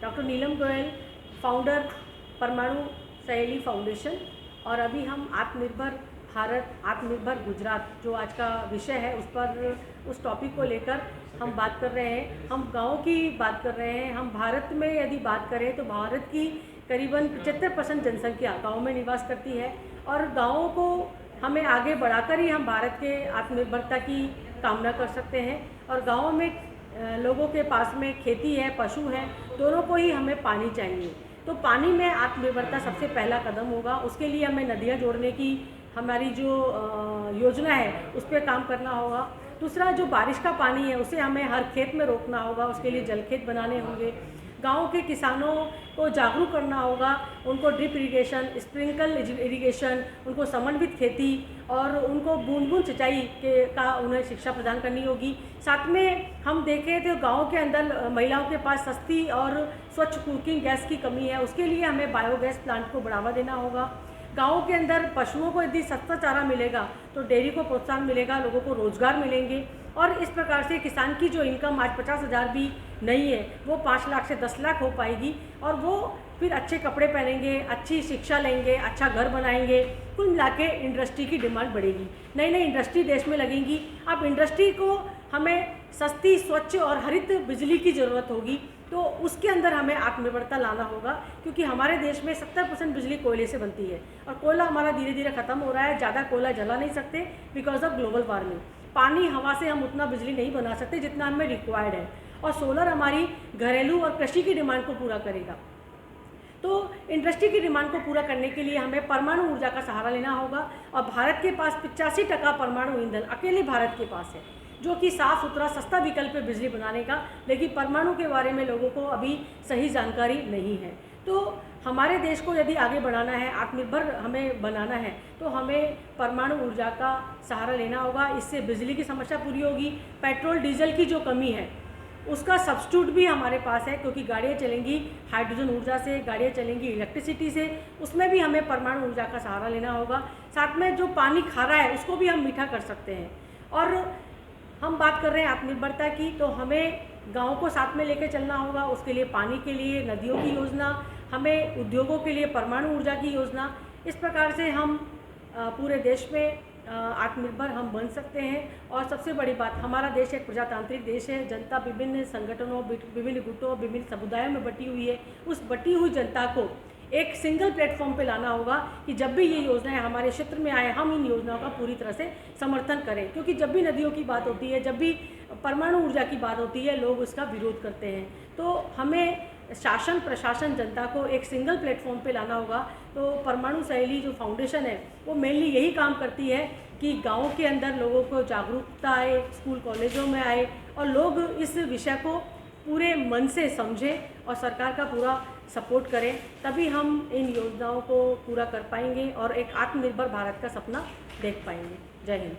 Doctor नीलम Goyal, founder परमाणु सहेली foundation. और अभी हम आत्मनिर्भर भारत, आत्मनिर्भर गुजरात जो आज का विषय है उस टॉपिक को लेकर हम बात कर रहे हैं। हम गाँव की बात कर रहे हैं। हम भारत में यदि बात करें तो भारत की करीबन 75% जनसंख्या गाँव में निवास करती है और गाँवों को हमें आगे बढ़ाकर ही हम भारत के आत्मनिर्भरता की कामना कर सकते हैं। और गाँव में लोगों के पास में खेती है, पशु हैं, दोनों को ही हमें पानी चाहिए। तो पानी में आत्मनिर्भरता सबसे पहला कदम होगा। उसके लिए हमें नदियाँ जोड़ने की हमारी जो योजना है उस पर काम करना होगा। दूसरा, जो बारिश का पानी है उसे हमें हर खेत में रोकना होगा। उसके लिए जलखेत बनाने होंगे। गांव के किसानों को जागरूक करना होगा, उनको ड्रिप इरिगेशन, स्प्रिंकल इरिगेशन, उनको समन्वित खेती और उनको बूंद बूंद सिंचाई का उन्हें शिक्षा प्रदान करनी होगी। साथ में हम देखें तो गांव के अंदर महिलाओं के पास सस्ती और स्वच्छ कुकिंग गैस की कमी है। उसके लिए हमें बायोगैस प्लांट को बढ़ावा देना होगा। गाँव के अंदर पशुओं को यदि सस्ता चारा मिलेगा तो डेयरी को प्रोत्साहन मिलेगा, लोगों को रोजगार मिलेंगे। और इस प्रकार से किसान की जो इनकम आज 50,000 भी नहीं है वो 5 लाख से 10 लाख हो पाएगी और वो फिर अच्छे कपड़े पहनेंगे, अच्छी शिक्षा लेंगे, अच्छा घर बनाएंगे। कुल मिला के इंडस्ट्री की डिमांड बढ़ेगी, नई नई इंडस्ट्री देश में लगेंगी। अब इंडस्ट्री को हमें सस्ती, स्वच्छ और हरित बिजली की ज़रूरत होगी, तो उसके अंदर हमें आत्मनिर्भरता लाना होगा, क्योंकि हमारे देश में 70% बिजली कोयले से बनती है और कोयला हमारा धीरे धीरे ख़त्म हो रहा है। ज़्यादा कोयला जला नहीं सकते बिकॉज ऑफ ग्लोबल वार्मिंग। पानी, हवा से हम उतना बिजली नहीं बना सकते जितना हमें रिक्वायर्ड है। और सोलर हमारी घरेलू और कृषि की डिमांड को पूरा करेगा। तो इंडस्ट्री की डिमांड को पूरा करने के लिए हमें परमाणु ऊर्जा का सहारा लेना होगा। और भारत के पास 85% परमाणु ईंधन अकेले भारत के पास है, जो कि साफ़ सुथरा सस्ता विकल्प है बिजली बनाने का। लेकिन परमाणु के बारे में लोगों को अभी सही जानकारी नहीं है। तो हमारे देश को यदि आगे बढ़ाना है, आत्मनिर्भर हमें बनाना है, तो हमें परमाणु ऊर्जा का सहारा लेना होगा। इससे बिजली की समस्या पूरी होगी। पेट्रोल डीजल की जो कमी है उसका सब्स्टिट्यूट भी हमारे पास है, क्योंकि गाड़ियाँ चलेंगी हाइड्रोजन ऊर्जा से, गाड़ियाँ चलेंगी इलेक्ट्रिसिटी से, उसमें भी हमें परमाणु ऊर्जा का सहारा लेना होगा। साथ में जो पानी खारा है उसको भी हम मीठा कर सकते हैं। और हम बात कर रहे हैं आत्मनिर्भरता की, तो हमें गाँव को साथ में लेकर चलना होगा। उसके लिए पानी के लिए नदियों की योजना, हमें उद्योगों के लिए परमाणु ऊर्जा की योजना। इस प्रकार से हम पूरे देश में आत्मनिर्भर हम बन सकते हैं। और सबसे बड़ी बात, हमारा देश एक प्रजातांत्रिक देश है। जनता विभिन्न संगठनों, विभिन्न गुटों, विभिन्न समुदायों में बटी हुई है। उस बटी हुई जनता को एक सिंगल प्लेटफॉर्म पे लाना होगा कि जब भी ये योजनाएं हमारे क्षेत्र में आए, हम इन योजनाओं का पूरी तरह से समर्थन करें। क्योंकि जब भी नदियों की बात होती है, जब भी परमाणु ऊर्जा की बात होती है, लोग उसका विरोध करते हैं। तो हमें शासन, प्रशासन, जनता को एक सिंगल प्लेटफॉर्म पे लाना होगा। तो परमाणु सहेली जो फाउंडेशन है वो मेनली यही काम करती है कि गाँव के अंदर लोगों को जागरूकता आए, स्कूल कॉलेजों में आए और लोग इस विषय को पूरे मन से समझें और सरकार का पूरा सपोर्ट करें। तभी हम इन योजनाओं को पूरा कर पाएंगे और एक आत्मनिर्भर भारत का सपना देख पाएंगे। जय हिंद।